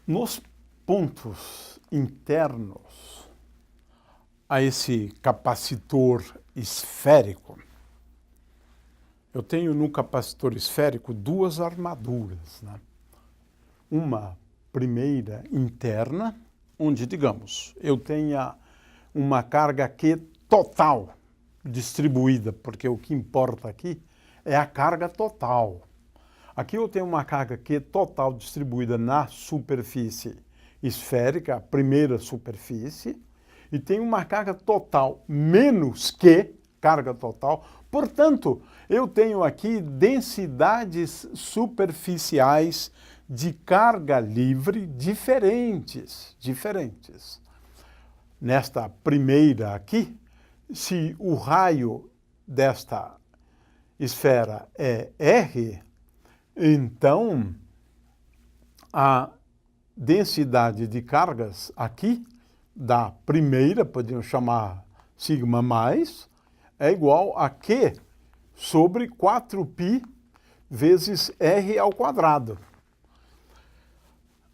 Nos pontos internos a esse capacitor esférico, eu tenho no capacitor esférico duas armaduras, né? Uma primeira interna, onde, digamos, eu tenha uma carga Q total distribuída, porque o que importa aqui é a carga total. Aqui eu tenho uma carga Q total distribuída na superfície esférica, a primeira superfície, e tenho uma carga total menos Q, carga total. Portanto, eu tenho aqui densidades superficiais de carga livre diferentes. Nesta primeira aqui, se o raio desta esfera é R, então a densidade de cargas aqui da primeira, podemos chamar sigma mais, é igual a Q sobre 4π vezes R ao quadrado.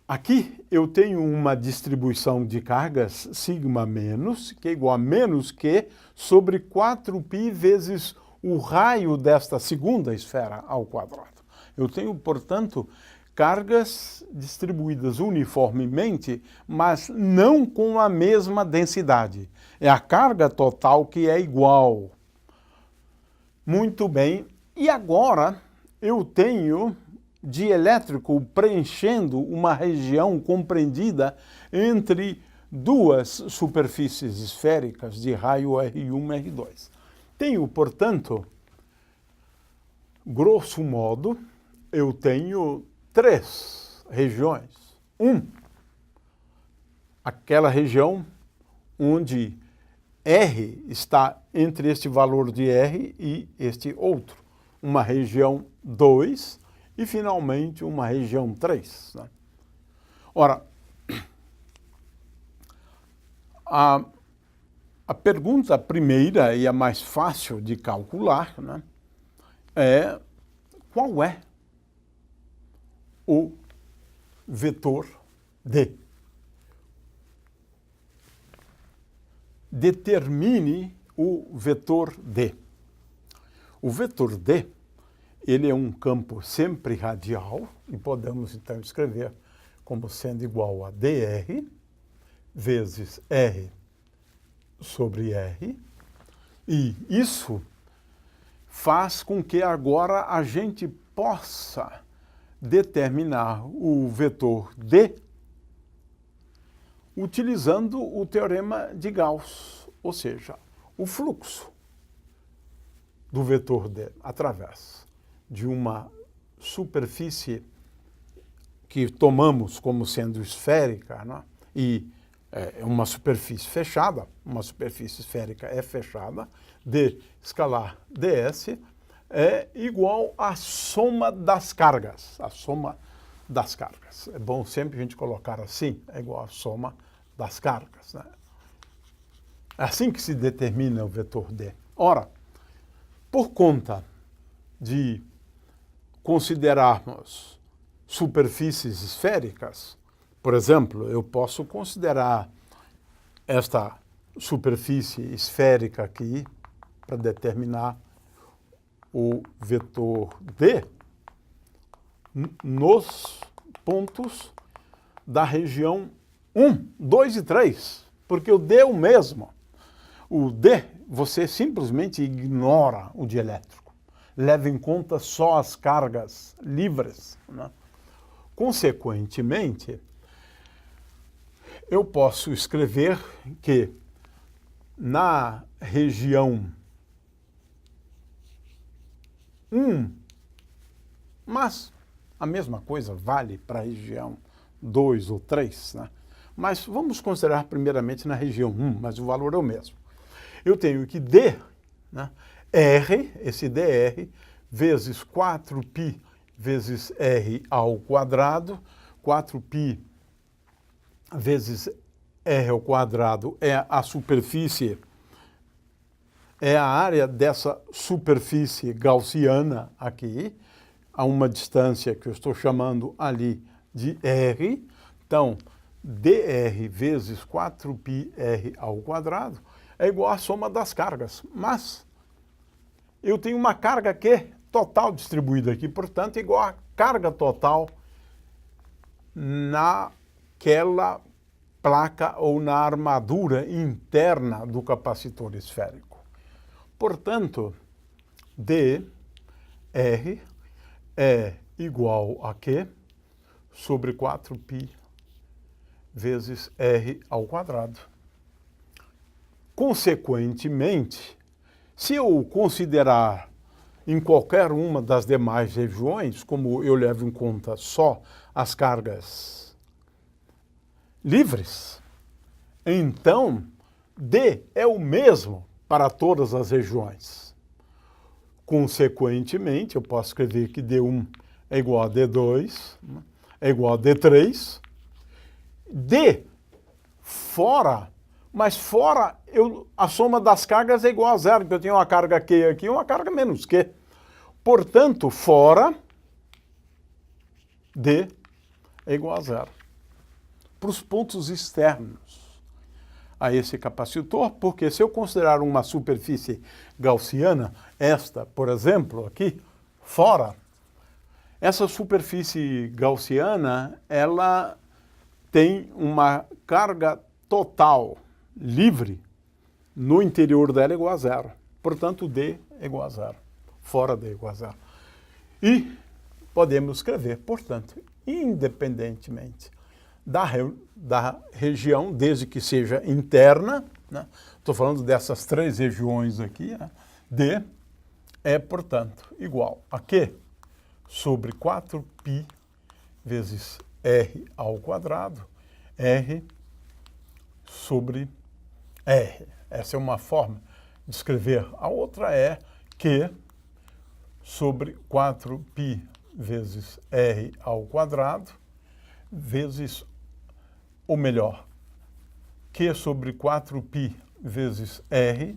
Aqui eu tenho uma distribuição de cargas sigma menos, que é igual a menos Q sobre 4π vezes o raio desta segunda esfera ao quadrado. Eu tenho, portanto, cargas distribuídas uniformemente, mas não com a mesma densidade. É a carga total que é igual. Muito bem. E agora eu tenho dielétrico preenchendo uma região compreendida entre duas superfícies esféricas de raio R1 e R2. Tenho, portanto, grosso modo, eu tenho três regiões. Aquela região onde R está entre este valor de R e este outro. Uma região 2 e, finalmente, uma região 3. Né? Ora, a pergunta primeira e a mais fácil de calcular, né, é qual é o vetor D. Determine o vetor D. O vetor D, ele é um campo sempre radial, e podemos então escrever como sendo igual a dr vezes R sobre R, e isso faz com que agora a gente possa determinar o vetor D utilizando o teorema de Gauss, ou seja, o fluxo do vetor D através de uma superfície que tomamos como sendo esférica, né? E uma superfície fechada, uma superfície esférica é fechada, D escalar ds é igual à soma das cargas. A soma das cargas. É bom sempre a gente colocar assim, é igual à soma das cargas. Né? É assim que se determina o vetor D. Ora, por conta de considerarmos superfícies esféricas, por exemplo, eu posso considerar esta superfície esférica aqui para determinar o vetor D nos pontos da região 1, 2 e 3, porque o D é o mesmo. O D, você simplesmente ignora o dielétrico. Leva em conta só as cargas livres. Né? Consequentemente, eu posso escrever que na região 1, mas a mesma coisa vale para a região 2 ou 3, né? Mas vamos considerar primeiramente na região 1, mas o valor é o mesmo. Eu tenho que D, né, R, esse dr, vezes 4π vezes R ao quadrado, 4π vezes R ao quadrado é a superfície, é a área dessa superfície gaussiana aqui, a uma distância que eu estou chamando ali de R, Então, dr vezes 4πr ao quadrado é igual à soma das cargas. Mas eu tenho uma carga Q total distribuída aqui, portanto, igual à carga total naquela placa ou na armadura interna do capacitor esférico. Portanto, dr é igual a Q sobre 4π vezes r ao quadrado. Consequentemente, se eu considerar em qualquer uma das demais regiões, como eu levo em conta só as cargas livres, então D é o mesmo para todas as regiões. Consequentemente, eu posso escrever que D1 é igual a D2, é igual a D3. D fora, mas fora a soma das cargas é igual a zero, porque eu tenho uma carga Q aqui e uma carga menos Q. Portanto, fora D é igual a zero. Para os pontos externos a esse capacitor, porque se eu considerar uma superfície gaussiana, esta, por exemplo, aqui, fora, essa superfície gaussiana, ela tem uma carga total livre no interior dela igual a zero. Portanto, D é igual a zero. Fora D é igual a zero. E podemos escrever, portanto, independentemente da região, desde que seja interna, né? Estou falando dessas três regiões aqui, né? D é, portanto, igual a Q sobre 4π vezes r ao quadrado, r sobre r. Essa é uma forma de escrever. A outra é Q sobre 4π vezes r ao quadrado, vezes, ou melhor, Q sobre 4π vezes r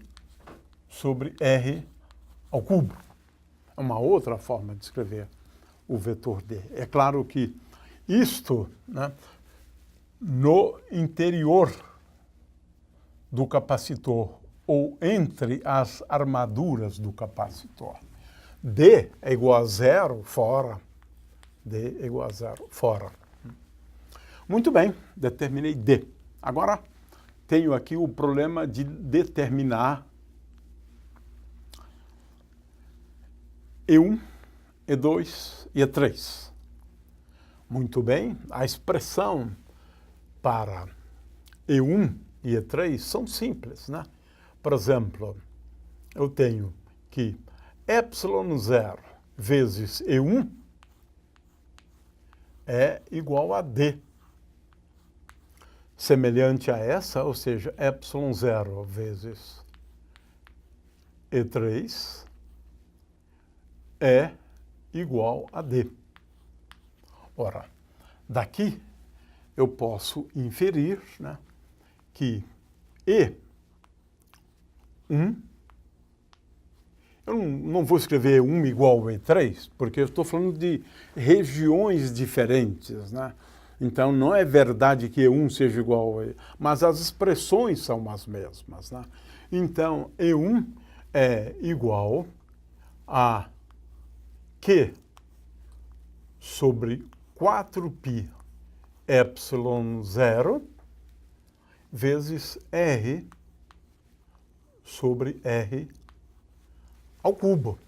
sobre r ao cubo. É uma outra forma de escrever o vetor D. É claro que isto, né, no interior do capacitor ou entre as armaduras do capacitor. D é igual a zero fora. D é igual a zero fora. Muito bem, determinei D. Agora, tenho aqui o problema de determinar E1, E2 e E3. Muito bem, a expressão para E1 e E3 são simples, né? Por exemplo, eu tenho que ε0 vezes E1 é igual a D. Semelhante a essa, ou seja, ε0 vezes E3 é igual a D. Ora, daqui eu posso inferir, né, que E1, eu não vou escrever E1 igual a E3, porque eu estou falando de regiões diferentes, né? Então, não é verdade que E1 seja igual a E, mas as expressões são as mesmas, né? Então, E1 é igual a Q sobre 4π ε0 vezes R sobre R ao cubo.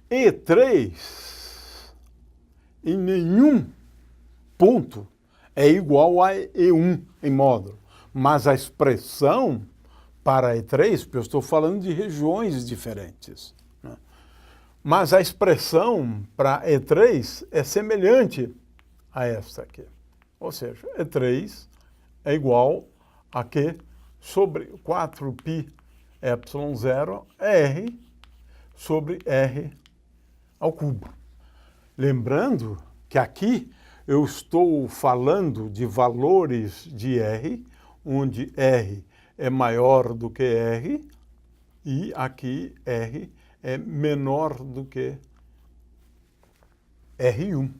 E3, em nenhum ponto, é igual a E1 em módulo, mas a expressão para E3, porque eu estou falando de regiões diferentes, né? Mas a expressão para E3 é semelhante a esta aqui. Ou seja, E3 é igual a Q sobre 4π ε0 R sobre R ao cubo. Lembrando que aqui eu estou falando de valores de R, onde R é maior do que R, e aqui R é menor do que R1.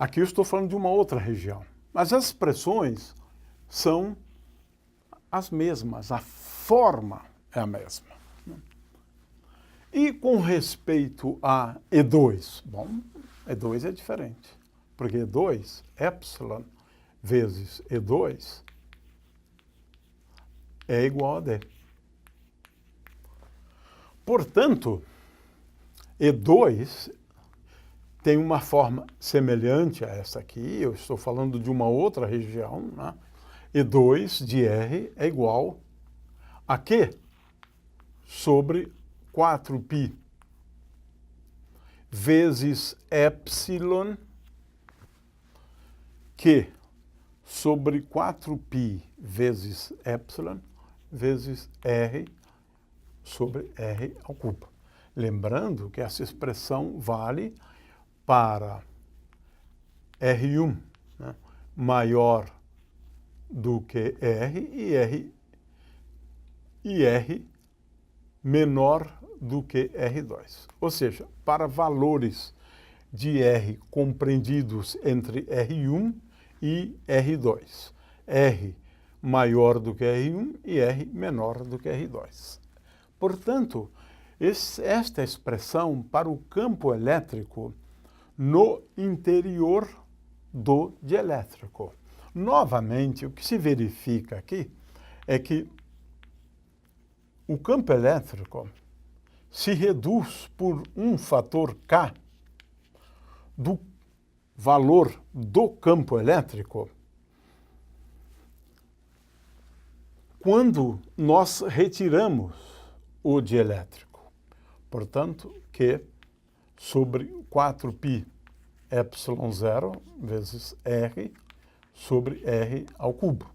Aqui eu estou falando de uma outra região. Mas as expressões são as mesmas, a forma é a mesma. E com respeito a E2? Bom, E2 é diferente, porque E2, epsilon vezes E2, é igual a D. Portanto, E2 tem uma forma semelhante a essa aqui, eu estou falando de uma outra região, né? E2 de R é igual a Q sobre 4π vezes epsilon Q sobre 4π vezes epsilon vezes R sobre R ao cubo. Lembrando que essa expressão vale para R1, né, maior do que R e R menor do que R2. Ou seja, para valores de R compreendidos entre R1 e R2. R maior do que R1 e R menor do que R2. Portanto, esta expressão para o campo elétrico no interior do dielétrico. Novamente, o que se verifica aqui é que o campo elétrico se reduz por um fator K do valor do campo elétrico quando nós retiramos o dielétrico. Portanto, Q sobre 4π epsilon 0 vezes R sobre R ao cubo.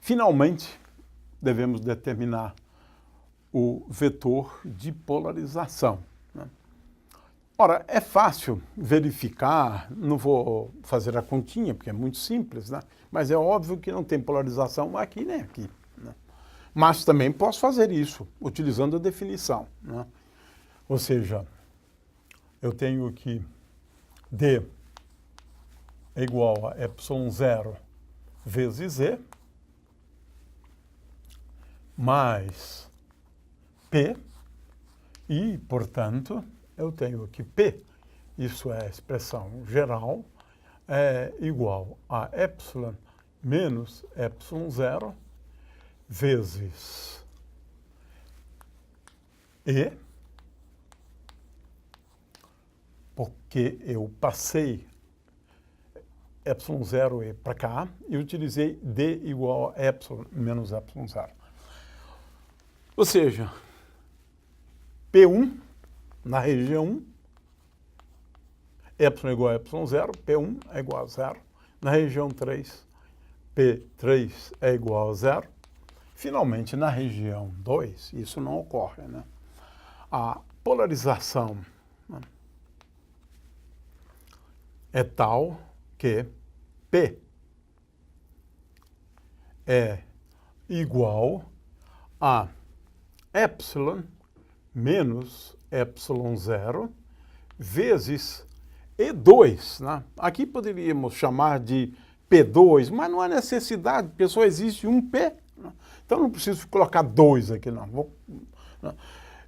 Finalmente, devemos determinar o vetor de polarização, né? Ora, é fácil verificar, não vou fazer a continha, porque é muito simples, né? Mas é óbvio que não tem polarização aqui nem aqui, né? Mas também posso fazer isso, utilizando a definição, né? Ou seja, eu tenho aqui D é igual a epsilon 0 vezes E, mais P, e, portanto, eu tenho aqui P, isso é a expressão geral, é igual a epsilon menos epsilon 0 vezes E, porque eu passei epsilon 0 E para cá e utilizei D igual a epsilon menos epsilon 0. Ou seja, P1 na região 1, epsilon é igual a epsilon 0, P1 é igual a 0. Na região 3, P3 é igual a 0. Finalmente, na região 2, isso não ocorre, né? A polarização, né, é tal que P é igual a epsilon menos epsilon 0 vezes E2, né? Aqui poderíamos chamar de P2, mas não há necessidade, porque só existe um P, né? Então não preciso colocar 2 aqui, não. Né?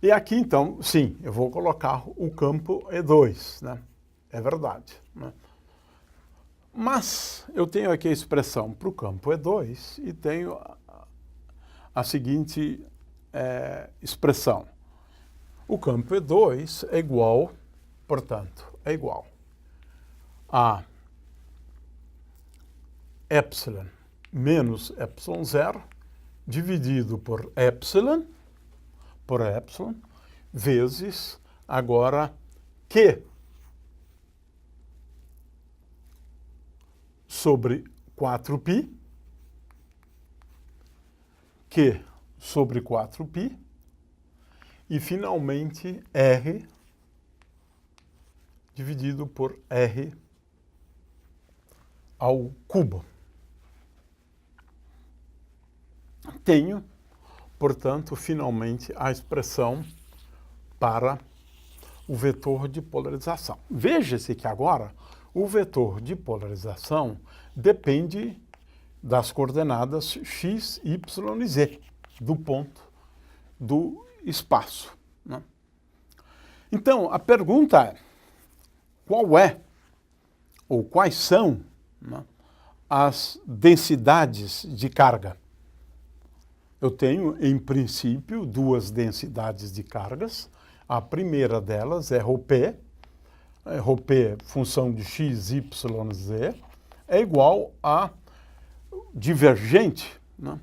E aqui, então, sim, eu vou colocar o campo E2, né? É verdade, né? Mas eu tenho aqui a expressão para o campo E2 e tenho a seguinte expressão. O campo E2 é igual, portanto, é igual a epsilon menos epsilon 0 dividido por epsilon, vezes agora Q sobre 4π, Q sobre 4π, e finalmente R dividido por R ao cubo. Tenho, portanto, finalmente a expressão para o vetor de polarização. Veja-se que agora o vetor de polarização depende das coordenadas x, y e z, do ponto do espaço, né? Então, a pergunta é, qual é, ou quais são, né, as densidades de carga? Eu tenho, em princípio, duas densidades de cargas. A primeira delas é ρp, ρp, função de x, y, z, é igual a divergente, né?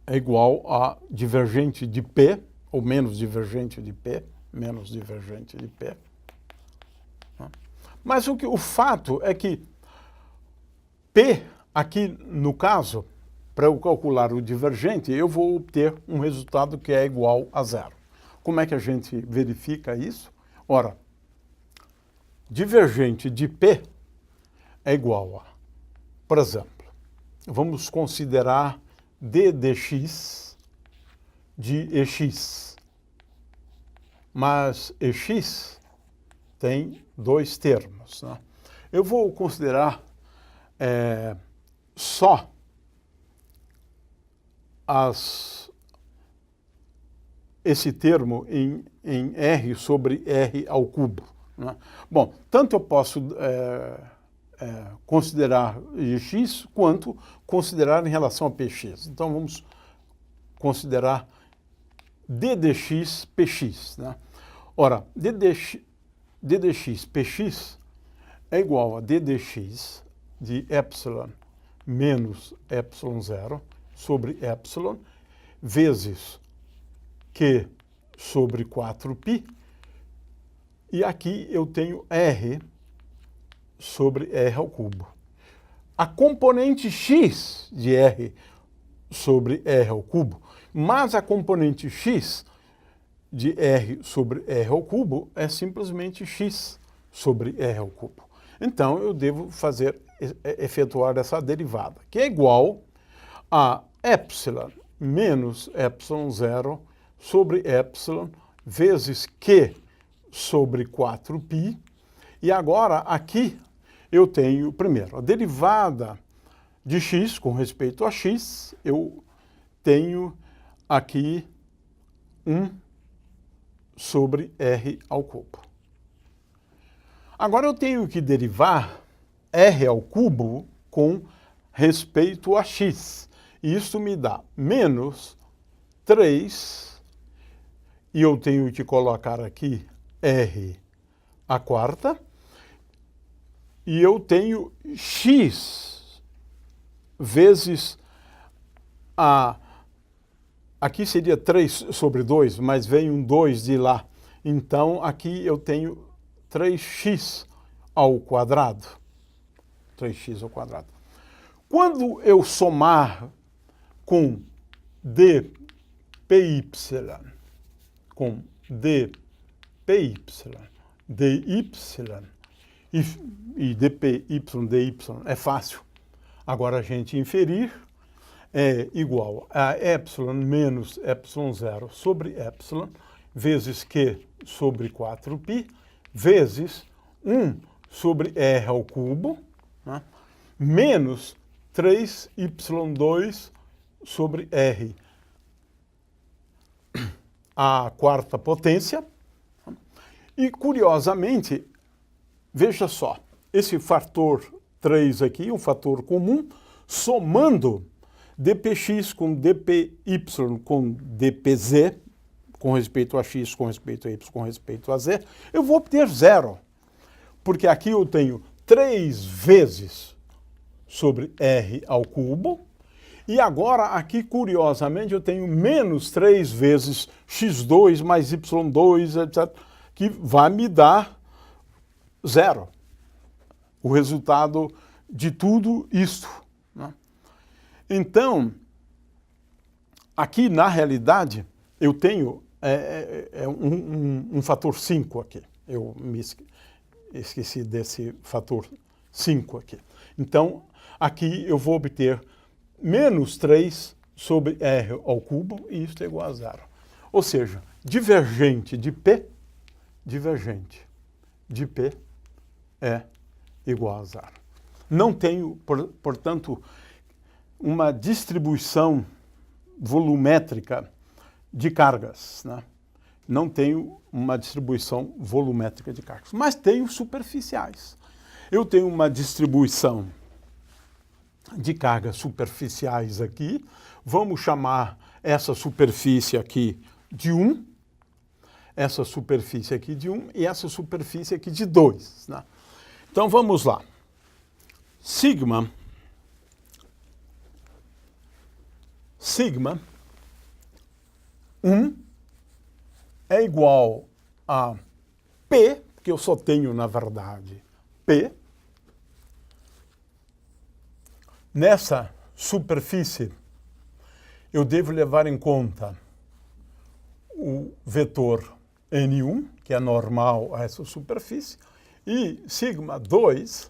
É igual a divergente de P, ou menos divergente de P, menos divergente de P. Né? Mas o fato é que P, aqui no caso, para eu calcular o divergente, eu vou obter um resultado que é igual a zero. Como é que a gente verifica isso? Ora, divergente de P é igual a, por exemplo, vamos considerar d dx de ex. Mas ex tem dois termos, né? Eu vou considerar só esse termo em R sobre R ao cubo, né? Bom, tanto eu posso considerar x quanto considerar em relação a px. Então vamos considerar d dx px, né? Ora, d dx px é igual a d dx de epsilon menos epsilon zero sobre epsilon vezes q sobre 4π, e aqui eu tenho r sobre r ao cubo. A componente x de r sobre r ao cubo, mas a componente x de r sobre r ao cubo é simplesmente x sobre r ao cubo. Então, eu devo efetuar essa derivada, que é igual a epsilon menos epsilon zero sobre epsilon vezes q sobre 4π. E agora, aqui, eu tenho, primeiro, a derivada de x com respeito a x, eu tenho aqui 1 sobre r ao cubo. Agora eu tenho que derivar r ao cubo com respeito a x. Isso me dá menos 3, e eu tenho que colocar aqui r à quarta, e eu tenho x vezes aqui seria 3 sobre 2, mas vem um 2 de lá. Então, aqui eu tenho 3x ao quadrado. 3x ao quadrado. Quando eu somar com dpy, com dpy, dy e dpy, dy é fácil. Agora a gente inferir é igual a epsilon menos epsilon zero sobre epsilon vezes q sobre 4π vezes 1 sobre r ao cubo, né, menos 3y2 sobre r à quarta potência. E, curiosamente, veja só, esse fator 3 aqui, um fator comum, somando dpx com dpy com dpz, com respeito a x, com respeito a y, com respeito a z, eu vou obter zero. Porque aqui eu tenho 3 vezes sobre r ao cubo, e agora aqui, curiosamente, eu tenho menos 3 vezes x2 mais y2, etc., que vai me dar zero. O resultado de tudo isto, né? Então, aqui na realidade, eu tenho um fator 5 aqui. Eu me esqueci desse fator 5 aqui. Então, aqui eu vou obter menos 3 sobre r ao cubo, e isso é igual a zero. Ou seja, divergente de P divergente de P é igual a zero. Não tenho, portanto, uma distribuição volumétrica de cargas, né? Não tenho uma distribuição volumétrica de cargas, mas tenho superficiais. Eu tenho uma distribuição de cargas superficiais aqui. Vamos chamar essa superfície aqui de 1, essa superfície aqui de 1 e essa superfície aqui de 2. Né? Então vamos lá. Sigma 1 é igual a P, que eu só tenho, na verdade, P. Nessa superfície, eu devo levar em conta o vetor N1, que é normal a essa superfície, e sigma 2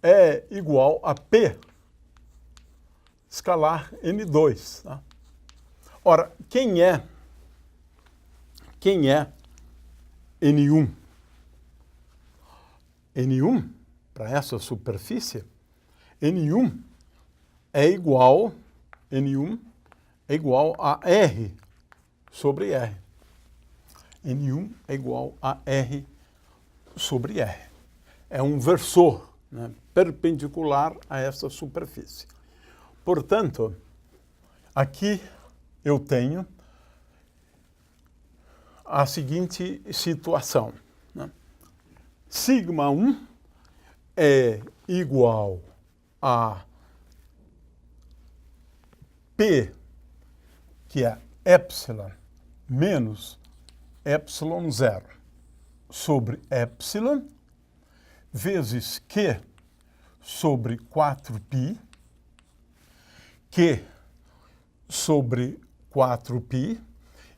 é igual a P escalar N2. Tá? Ora, quem é N1? N1, para essa superfície, N1 é igual a R sobre R. N1 é igual a R sobre R. É um versor, né, perpendicular a essa superfície. Portanto, aqui eu tenho a seguinte situação. Né? Sigma 1 é igual a P, que é epsilon, menos epsilon 0 sobre epsilon, vezes Q sobre 4π, Q sobre 4π,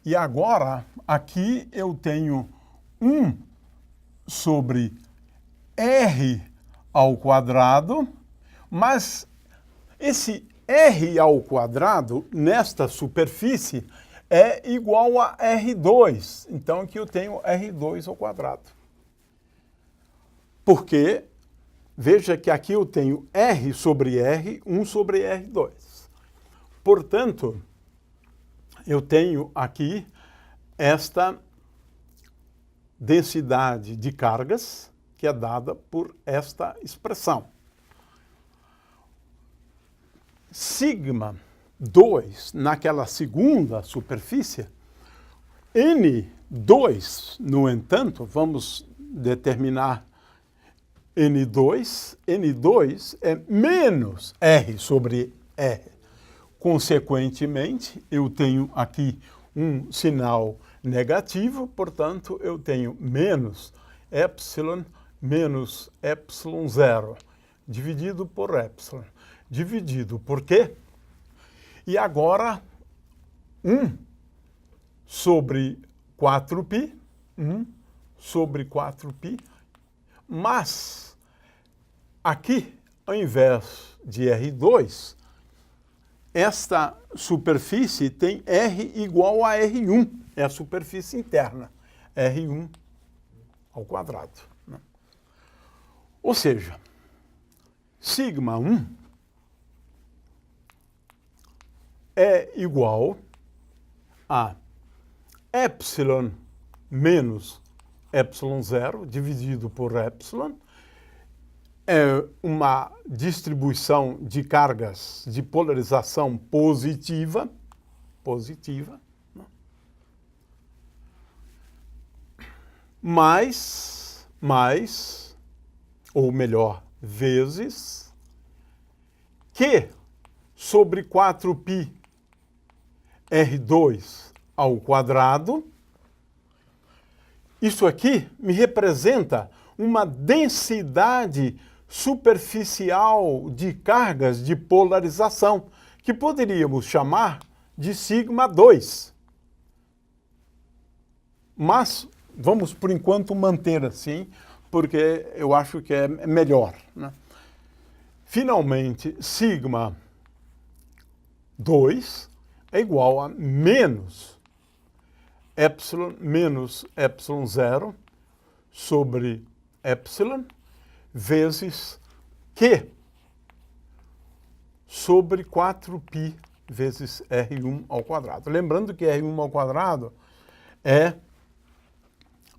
e agora aqui eu tenho 1 sobre R ao quadrado, mas esse R ao quadrado nesta superfície é igual a R2. Então aqui eu tenho R2 ao quadrado. Porque, veja que aqui eu tenho R sobre R, 1 sobre R2. Portanto, eu tenho aqui esta densidade de cargas, que é dada por esta expressão. Sigma 2, naquela segunda superfície, N2, no entanto, vamos determinar N2, N2 é menos R sobre R. Consequentemente, eu tenho aqui um sinal negativo, portanto, eu tenho menos epsilon 0, dividido por epsilon. Dividido por quê? E agora, 1 sobre 4π, 1 sobre 4π, mas aqui, ao invés de R2, esta superfície tem R igual a R1, é a superfície interna, R1 ao quadrado. Né? Ou seja, sigma 1 é igual a epsilon menos epsilon 0 dividido por epsilon. É uma distribuição de cargas de polarização positiva, né? mais, ou melhor, vezes, Q sobre 4π R2 ao quadrado. Isso aqui me representa uma densidade superficial de cargas de polarização, que poderíamos chamar de sigma 2. Mas vamos, por enquanto, manter assim, porque eu acho que é melhor. Né? Finalmente, sigma 2 é igual a menos epsilon 0 sobre epsilon vezes Q sobre 4π vezes R1 ao quadrado. Lembrando que R1 ao quadrado é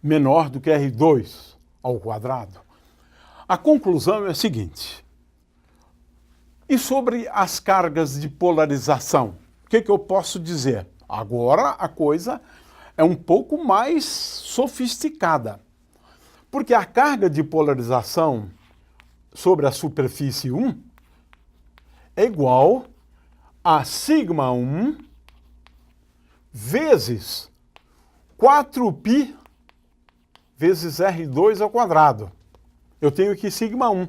menor do que R2 ao quadrado. A conclusão é a seguinte. E sobre as cargas de polarização? O que eu posso dizer? Agora a coisa é um pouco mais sofisticada. Porque a carga de polarização sobre a superfície 1 é igual a σ1 vezes 4π vezes R2 ao quadrado. Eu tenho aqui σ1.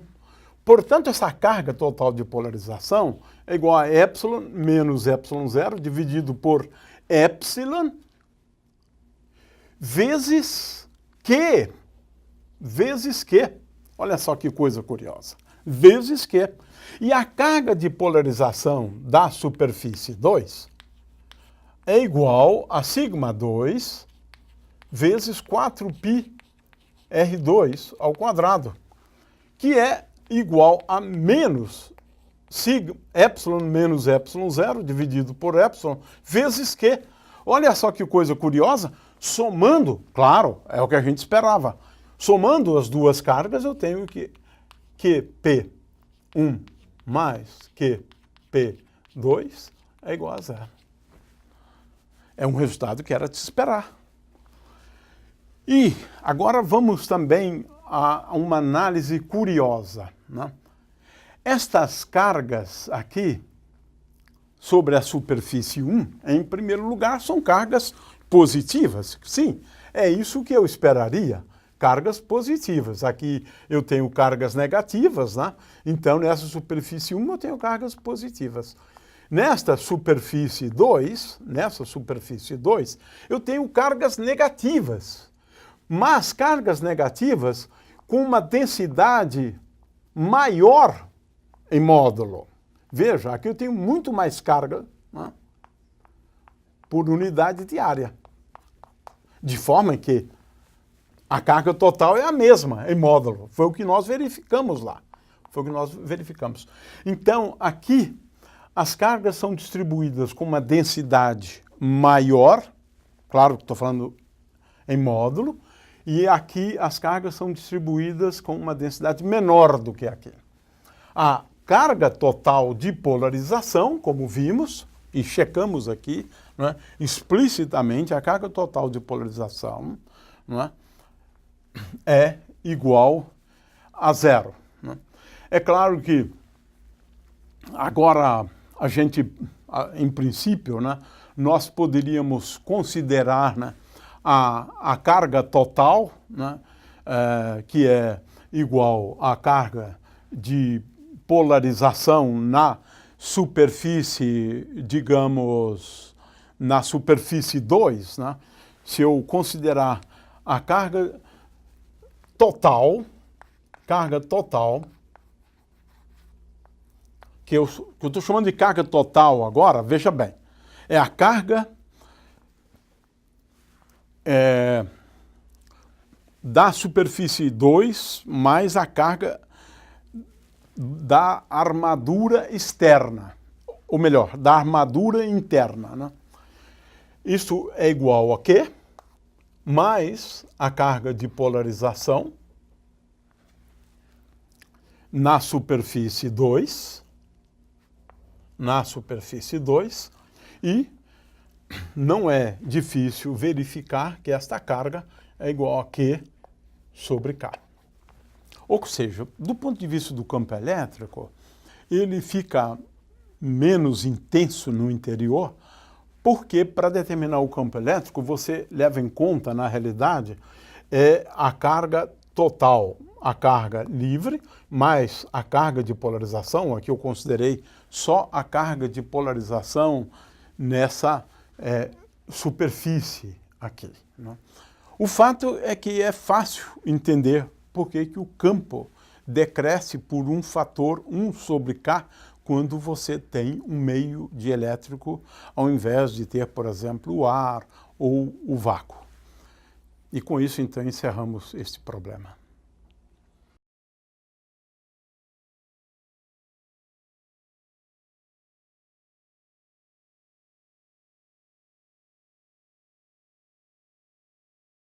Portanto, essa carga total de polarização é igual a epsilon menos ε0 dividido por epsilon vezes Q. Vezes Q. Olha só que coisa curiosa. Vezes Q. E a carga de polarização da superfície 2 é igual a σ2 vezes 4π R2 ao quadrado, que é igual a menos epsilon menos ε0 dividido por epsilon vezes Q. Olha só que coisa curiosa. Somando, claro, é o que a gente esperava. Somando as duas cargas, eu tenho que P1 mais QP2 é igual a zero. É um resultado que era de se esperar. E agora vamos também a uma análise curiosa, né? Estas cargas aqui sobre a superfície 1, em primeiro lugar, são cargas positivas. Sim, é isso que eu esperaria. Cargas positivas. Aqui eu tenho cargas negativas, né? Então nessa superfície 1 eu tenho cargas positivas. Nesta superfície 2, eu tenho cargas negativas. Mas cargas negativas com uma densidade maior em módulo. Veja, aqui eu tenho muito mais carga, né, por unidade de área. De forma que a carga total é a mesma em módulo. Foi o que nós verificamos lá. Então, aqui, as cargas são distribuídas com uma densidade maior, claro que estou falando em módulo, e aqui as cargas são distribuídas com uma densidade menor do que aqui. A carga total de polarização, como vimos, e checamos aqui, né, explicitamente, a carga total de polarização, né, é igual a zero. Né? É claro que agora a gente, em princípio, né, nós poderíamos considerar, né, a carga total, né, que é igual à carga de polarização na superfície, digamos, na superfície 2, né? Se eu considerar a carga total, que eu estou chamando de carga total agora, veja bem, é a carga da superfície 2 mais a carga da armadura externa, ou melhor, da armadura interna, né? Isso é igual a quê? Mais a carga de polarização na superfície 2, e não é difícil verificar que esta carga é igual a Q sobre K. Ou seja, do ponto de vista do campo elétrico, ele fica menos intenso no interior, porque para determinar o campo elétrico, você leva em conta, na realidade, a carga total, a carga livre, mais a carga de polarização. Aqui eu considerei só a carga de polarização nessa superfície aqui, né? O fato é que é fácil entender por que o campo decresce por um fator 1 sobre K quando você tem um meio dielétrico ao invés de ter, por exemplo, o ar ou o vácuo. E com isso, então, encerramos este problema.